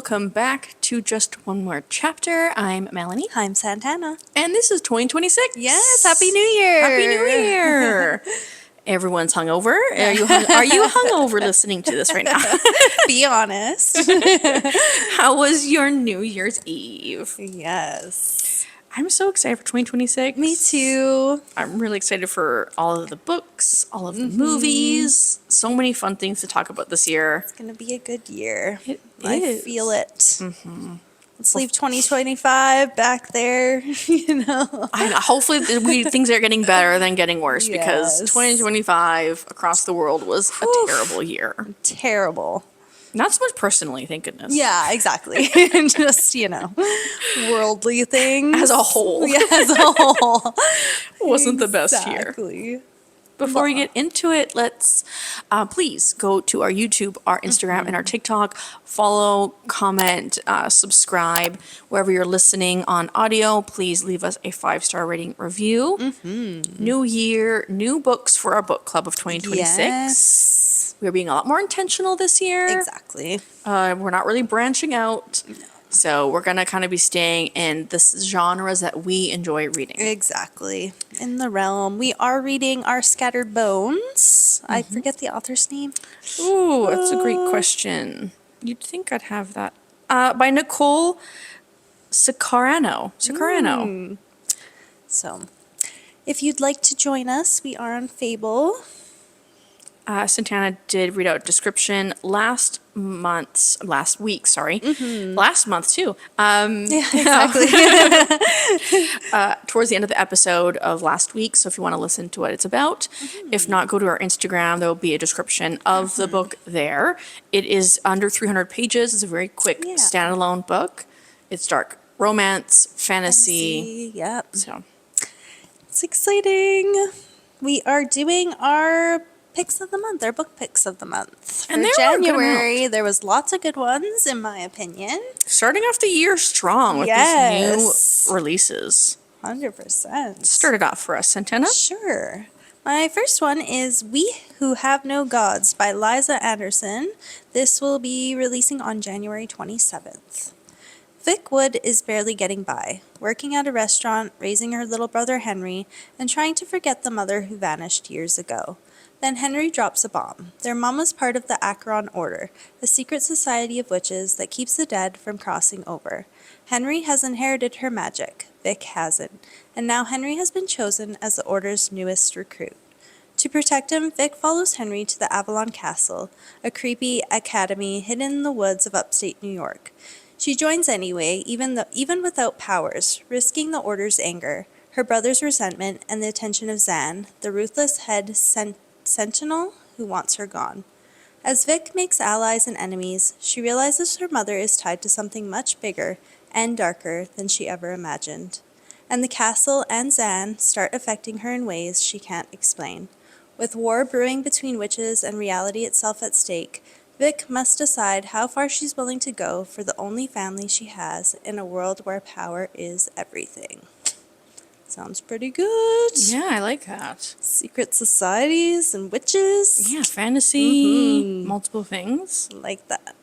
welcome back to Just One More Chapter. I'm Melanie. I'm Santana. And this is 2026. Yes, Happy New Year. Happy New Year. Everyone's hungover. Are you hungover listening to this right now? Be honest. How was your New Year's Eve? Yes. I'm so excited for 2026. Me too. I'm really excited for all of the books, all of the movies. So many fun things to talk about this year. It's going to be a good year. It I is. feel it. Mm-hmm. Let's leave 2025 back there, you know. I know. Hopefully things are getting better than getting worse because 2025 across the world was a terrible year. Terrible. Not so much personally, thank goodness. Yeah, exactly. Just, worldly things. As a whole. Yeah, as a whole. Wasn't the best year. Exactly. Before we get into it, let's please go to our YouTube, our Instagram, and our TikTok. Follow, comment, subscribe. Wherever you're listening on audio, please leave us a 5-star rating review. New year, new books for our book club of 2026. Yes. We're being a lot more intentional this year. Exactly. We're not really branching out. No. So we're going to kind of be staying in the genres that we enjoy reading. Exactly. In the realm. We are reading Our Scattered Bones. I forget the author's name. Ooh, that's a great question. You'd think I'd have that. By Nicole Sicarano. So, if you'd like to join us, we are on Fable. Santana did read out a description last month too. Yeah, exactly. Towards the end of the episode of last week. So if you want to listen to what it's about, if not, go to our Instagram. There will be a description of the book there. It is under 300 pages. It's a very quick standalone book. It's dark romance, fantasy. Yep. So it's exciting. We are doing our picks of the month, our book picks of the month. For January, there was lots of good ones, in my opinion. Starting off the year strong with these new releases. 100%. Start it off for us, Santana. Sure. My first one is We Who Have No Gods by Liza Anderson. This will be releasing on January 27th. Vic Wood is barely getting by, working at a restaurant, raising her little brother Henry, and trying to forget the mother who vanished years ago. Then Henry drops a bomb. Their mom was part of the Acheron Order, a secret society of witches that keeps the dead from crossing over. Henry has inherited her magic. Vic hasn't. And now Henry has been chosen as the Order's newest recruit. To protect him, Vic follows Henry to the Avalon Castle, a creepy academy hidden in the woods of upstate New York. She joins anyway, even without powers, risking the Order's anger, her brother's resentment, and the attention of Zan, the ruthless head sentinel who wants her gone. As Vic makes allies and enemies, she realizes her mother is tied to something much bigger and darker than she ever imagined. And the castle and Zan start affecting her in ways she can't explain. With war brewing between witches and reality itself at stake, Vic must decide how far she's willing to go for the only family she has in a world where power is everything. Sounds pretty good. Yeah, I like that. Secret societies and witches. Yeah, fantasy, multiple things. Like that.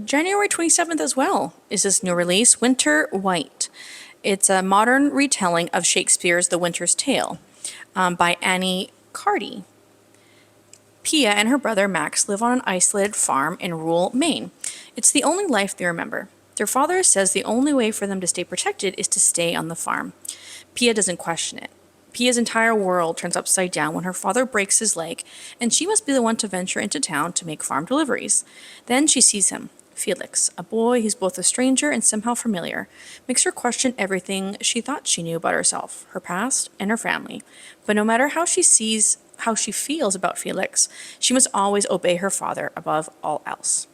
January 27th as well is this new release, Winter White. It's a modern retelling of Shakespeare's The Winter's Tale by Annie Carty. Pia and her brother Max live on an isolated farm in rural Maine. It's the only life they remember. Their father says the only way for them to stay protected is to stay on the farm. Pia doesn't question it. Pia's entire world turns upside down when her father breaks his leg, and she must be the one to venture into town to make farm deliveries. Then she sees him, Felix, a boy who's both a stranger and somehow familiar, makes her question everything she thought she knew about herself, her past, and her family. But no matter how she feels about Felix, she must always obey her father above all else.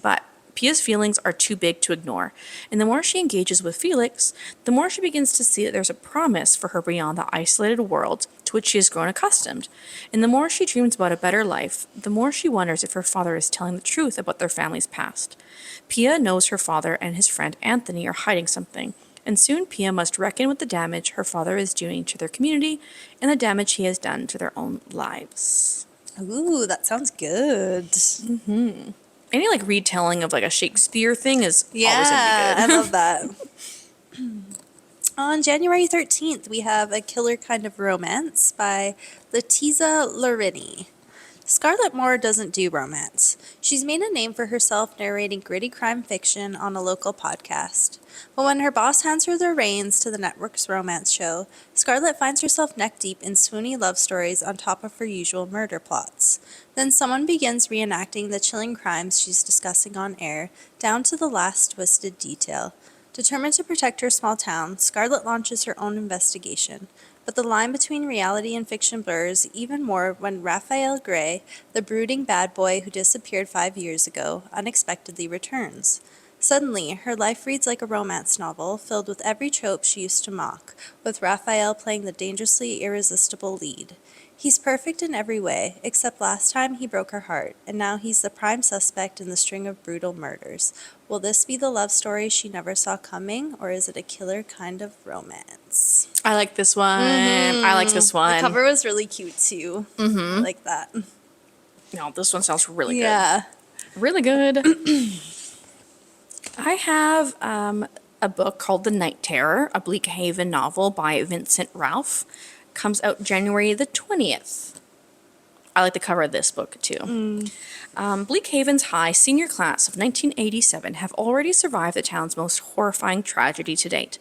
But Pia's feelings are too big to ignore, and the more she engages with Felix, the more she begins to see that there's a promise for her beyond the isolated world to which she has grown accustomed. And the more she dreams about a better life, the more she wonders if her father is telling the truth about their family's past. Pia knows her father and his friend Anthony are hiding something, and soon Pia must reckon with the damage her father is doing to their community and the damage he has done to their own lives. Ooh, that sounds good. Any like retelling of like a Shakespeare thing is always gonna be Yeah, I good. love that. On January 13th, we have A Killer Kind of Romance by Letizia Larini. Scarlett Moore doesn't do romance. She's made a name for herself narrating gritty crime fiction on a local podcast. But when her boss hands her the reins to the network's romance show, Scarlett finds herself neck deep in swoony love stories on top of her usual murder plots. Then someone begins reenacting the chilling crimes she's discussing on air, down to the last twisted detail. Determined to protect her small town, Scarlett launches her own investigation. But the line between reality and fiction blurs even more when Raphael Gray, the brooding bad boy who disappeared 5 years ago, unexpectedly returns. Suddenly, her life reads like a romance novel filled with every trope she used to mock, with Raphael playing the dangerously irresistible lead. He's perfect in every way, except last time he broke her heart, and now he's the prime suspect in the string of brutal murders. Will this be the love story she never saw coming, or is it a killer kind of romance? I like this one. I like this The one. cover was really cute too. I like that. No, this one sounds really good. Yeah. Really good. I have a book called The Night Terror, a Bleak Haven novel by Vincent Ralph. Comes out January the 20th. I like the cover of this book too. Bleak Haven's high senior class of 1987 have already survived the town's most horrifying tragedy to date.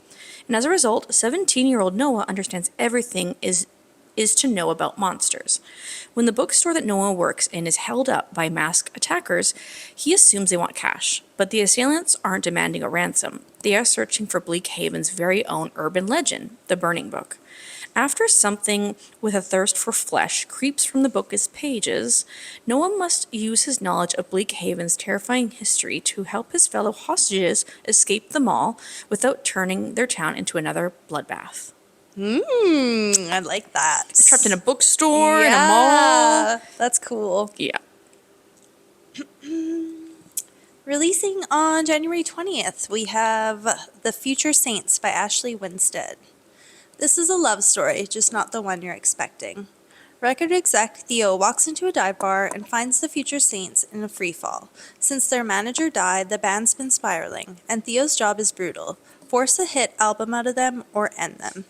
And as a result, 17-year-old Noah understands everything is to know about monsters. When the bookstore that Noah works in is held up by masked attackers, he assumes they want cash. But the assailants aren't demanding a ransom. They are searching for Bleak Haven's very own urban legend, the Burning Book. After something with a thirst for flesh creeps from the book's pages, Noah must use his knowledge of Bleak Haven's terrifying history to help his fellow hostages escape the mall without turning their town into another bloodbath. I like that. Trapped in a bookstore, in a mall. That's cool. Yeah. Releasing on January 20th, we have The Future Saints by Ashley Winstead. This is a love story, just not the one you're expecting. Record exec Theo walks into a dive bar and finds the Future Saints in a freefall. Since their manager died, the band's been spiraling, and Theo's job is brutal: force a hit album out of them or end them.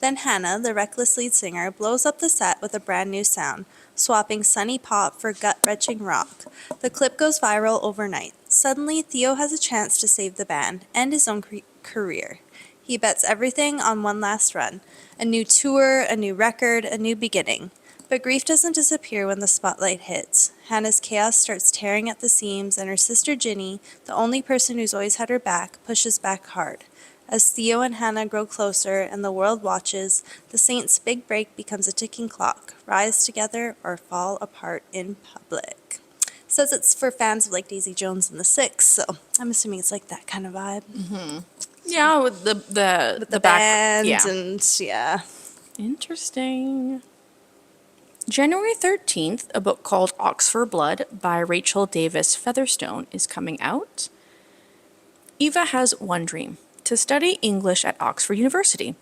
Then Hannah, the reckless lead singer, blows up the set with a brand new sound, swapping sunny pop for gut-wrenching rock. The clip goes viral overnight. Suddenly, Theo has a chance to save the band and his own career. He bets everything on one last run. A new tour, a new record, a new beginning. But grief doesn't disappear when the spotlight hits. Hannah's chaos starts tearing at the seams, and her sister Ginny, the only person who's always had her back, pushes back hard. As Theo and Hannah grow closer and the world watches, the Saints' big break becomes a ticking clock: rise together or fall apart in public. Says it's for fans of like Daisy Jones and the Six, so I'm assuming it's like that kind of vibe. Yeah, with the The back, band yeah. and yeah. Interesting. January 13th, a book called Oxford Blood by Rachel Davis Featherstone is coming out. Eva has one dream: to study English at Oxford University.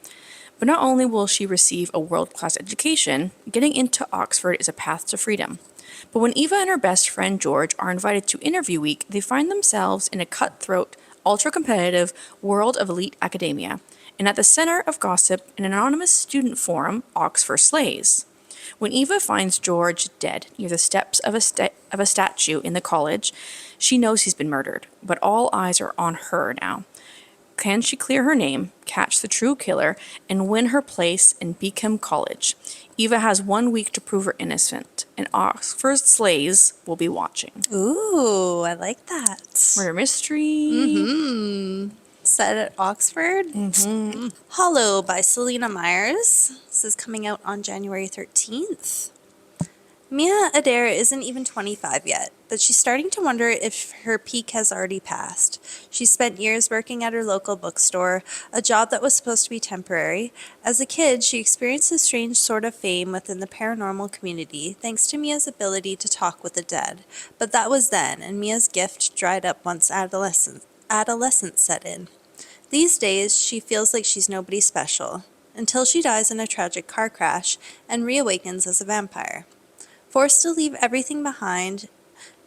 But not only will she receive a world-class education, getting into Oxford is a path to freedom. But when Eva and her best friend George are invited to interview week, they find themselves in a cutthroat, ultra-competitive world of elite academia. And at the center of gossip, an anonymous student forum, Oxford slays. When Eva finds George dead near the steps of a statue in the college, she knows he's been murdered, but all eyes are on her now. Can she clear her name, catch the true killer, and win her place in Beacom College? Eva has 1 week to prove her innocent, and Oxford slays will be watching. Ooh, I like that. Murder mystery. Set at Oxford. Hollow by Selena Myers. This is coming out on January 13th. Mia Adair isn't even 25 yet, but she's starting to wonder if her peak has already passed. She spent years working at her local bookstore, a job that was supposed to be temporary. As a kid, she experienced a strange sort of fame within the paranormal community, thanks to Mia's ability to talk with the dead. But that was then, and Mia's gift dried up once adolescence set in. These days, she feels like she's nobody special, until she dies in a tragic car crash and reawakens as a vampire. Forced to leave everything behind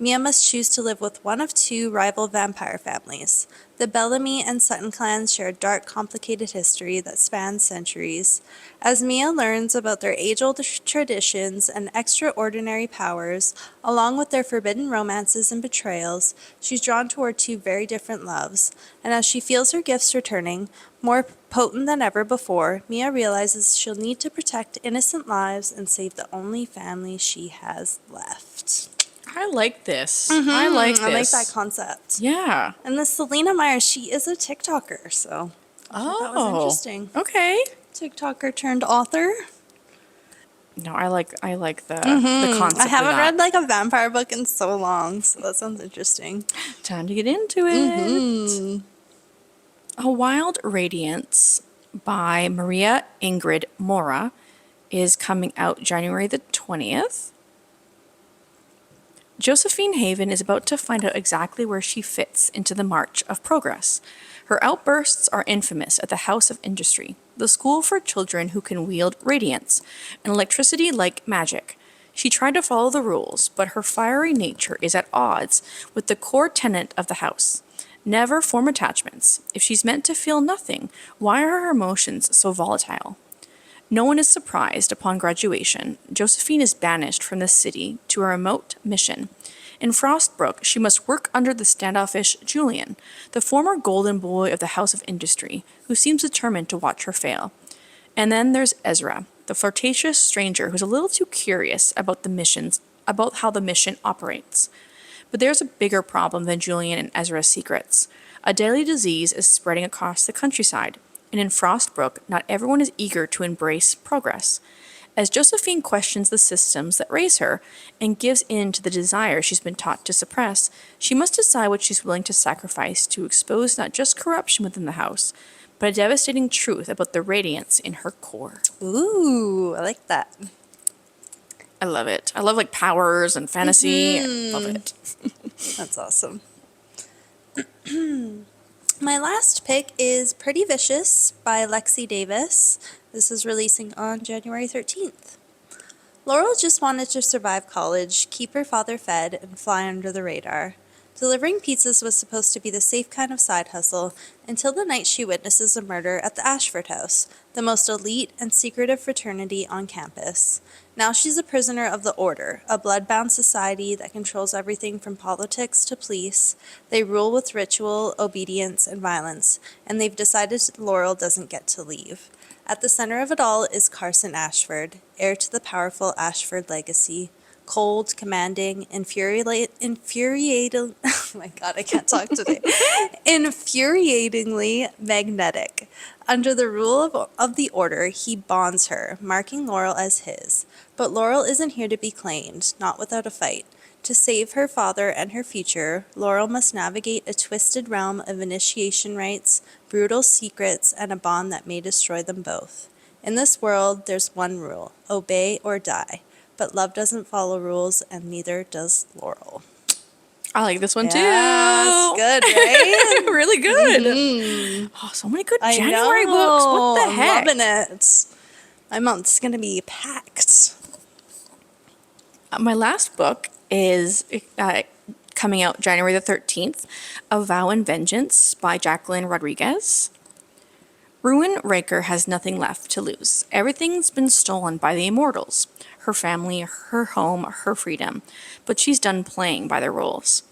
Mia must choose to live with one of two rival vampire families. The Bellamy and Sutton clans share a dark, complicated history that spans centuries. As Mia learns about their age-old traditions and extraordinary powers, along with their forbidden romances and betrayals, she's drawn toward two very different loves. And as she feels her gifts returning, more potent than ever before, Mia realizes she'll need to protect innocent lives and save the only family she has left. I like this. I like this. I like that concept. Yeah. And this Selena Meyer, she is a TikToker, so I thought that was interesting. Okay. TikToker turned author. No, I like the concept. I haven't of that. read like a vampire book in so long, so that sounds interesting. Time to get into it. A Wild Radiance by Maria Ingrid Mora is coming out January the 20th. Josephine Haven is about to find out exactly where she fits into the march of progress. Her outbursts are infamous at the House of Industry, the school for children who can wield radiance, and electricity like magic. She tried to follow the rules, but her fiery nature is at odds with the core tenet of the house. Never form attachments. If she's meant to feel nothing, why are her emotions so volatile? No one is surprised upon graduation. Josephine is banished from the city to a remote mission. In Frostbrook, she must work under the standoffish Julian, the former golden boy of the House of Industry, who seems determined to watch her fail. And then there's Ezra, the flirtatious stranger who's a little too curious about how the mission operates. But there's a bigger problem than Julian and Ezra's secrets. A deadly disease is spreading across the countryside, and in Frostbrook, not everyone is eager to embrace progress. As Josephine questions the systems that raise her and gives in to the desire she's been taught to suppress, she must decide what she's willing to sacrifice to expose not just corruption within the house, but a devastating truth about the radiance in her core. Ooh, I like that. I love it. I love like powers and fantasy. Love it. That's awesome. My last pick is Pretty Vicious by Lexi Davis. This is releasing on January 13th. Laurel just wanted to survive college, keep her father fed, and fly under the radar. Delivering pizzas was supposed to be the safe kind of side hustle until the night she witnesses a murder at the Ashford House, the most elite and secretive fraternity on campus. Now she's a prisoner of the Order, a blood-bound society that controls everything from politics to police. They rule with ritual, obedience, and violence, and they've decided Laurel doesn't get to leave. At the center of it all is Carson Ashford, heir to the powerful Ashford legacy. Cold, commanding, infuriating, oh my god, I can't talk today. Infuriatingly magnetic. Under the rule of the Order, he bonds her, marking Laurel as his. But Laurel isn't here to be claimed, not without a fight. To save her father and her future, Laurel must navigate a twisted realm of initiation rites, brutal secrets, and a bond that may destroy them both. In this world, there's one rule: obey or die. But love doesn't follow rules, and neither does Laurel. I like this one too. Yes, good, right? Really good. Oh, so many good January books. What the heck? I'm loving it. My month's going to be packed. My last book is coming out January the 13th, A Vow and Vengeance by Jacqueline Rodriguez. Ruin Raker has nothing left to lose. Everything's been stolen by the Immortals. Her family, her home, her freedom. But she's done playing by their rules.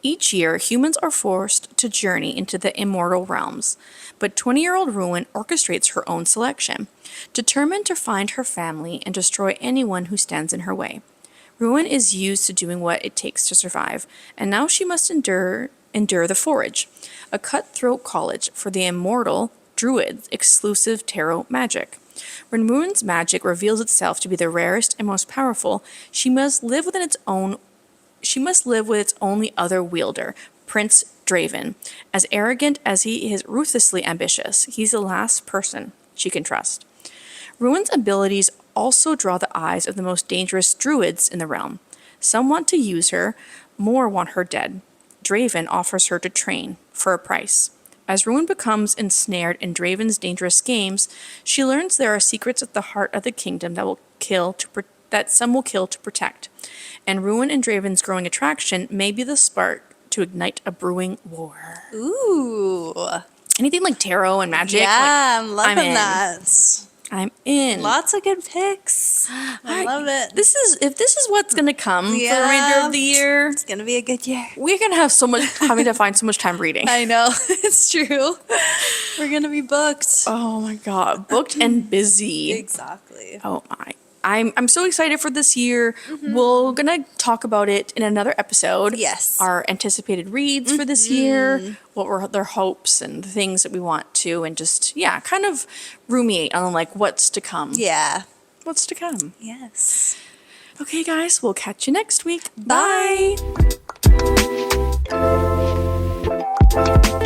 Each year, humans are forced to journey into the immortal realms. But 20-year-old Ruin orchestrates her own selection, determined to find her family and destroy anyone who stands in her way. Ruin is used to doing what it takes to survive, and now she must endure the Forge, a cutthroat college for the immortal Druids' exclusive tarot magic. When Ruin's magic reveals itself to be the rarest and most powerful, she must live with its only other wielder, Prince Draven. As arrogant as he is ruthlessly ambitious, he's the last person she can trust. Ruin's abilities also draw the eyes of the most dangerous druids in the realm. Some want to use her, more want her dead. Draven offers her to train, for a price. As Ruin becomes ensnared in Draven's dangerous games, she learns there are secrets at the heart of the kingdom that that some will kill to protect. And Ruin and Draven's growing attraction may be the spark to ignite a brewing war. Ooh. Anything like tarot and magic? Yeah, I'm loving in. that. I'm in. Lots of good picks. I love it. If this is what's gonna come for the remainder of the year, It's gonna be a good year. we're gonna have having to find so much time reading. I know. It's true. We're gonna be booked. Oh my god, booked and busy. Exactly. Oh my. I'm so excited for this year. We're gonna talk about it in another episode. Yes. Our anticipated reads for this year, what were their hopes and the things that we want to, and just kind of ruminate on like what's to come. Yeah. What's to come. Yes. Okay, guys, we'll catch you next week. Bye. Bye.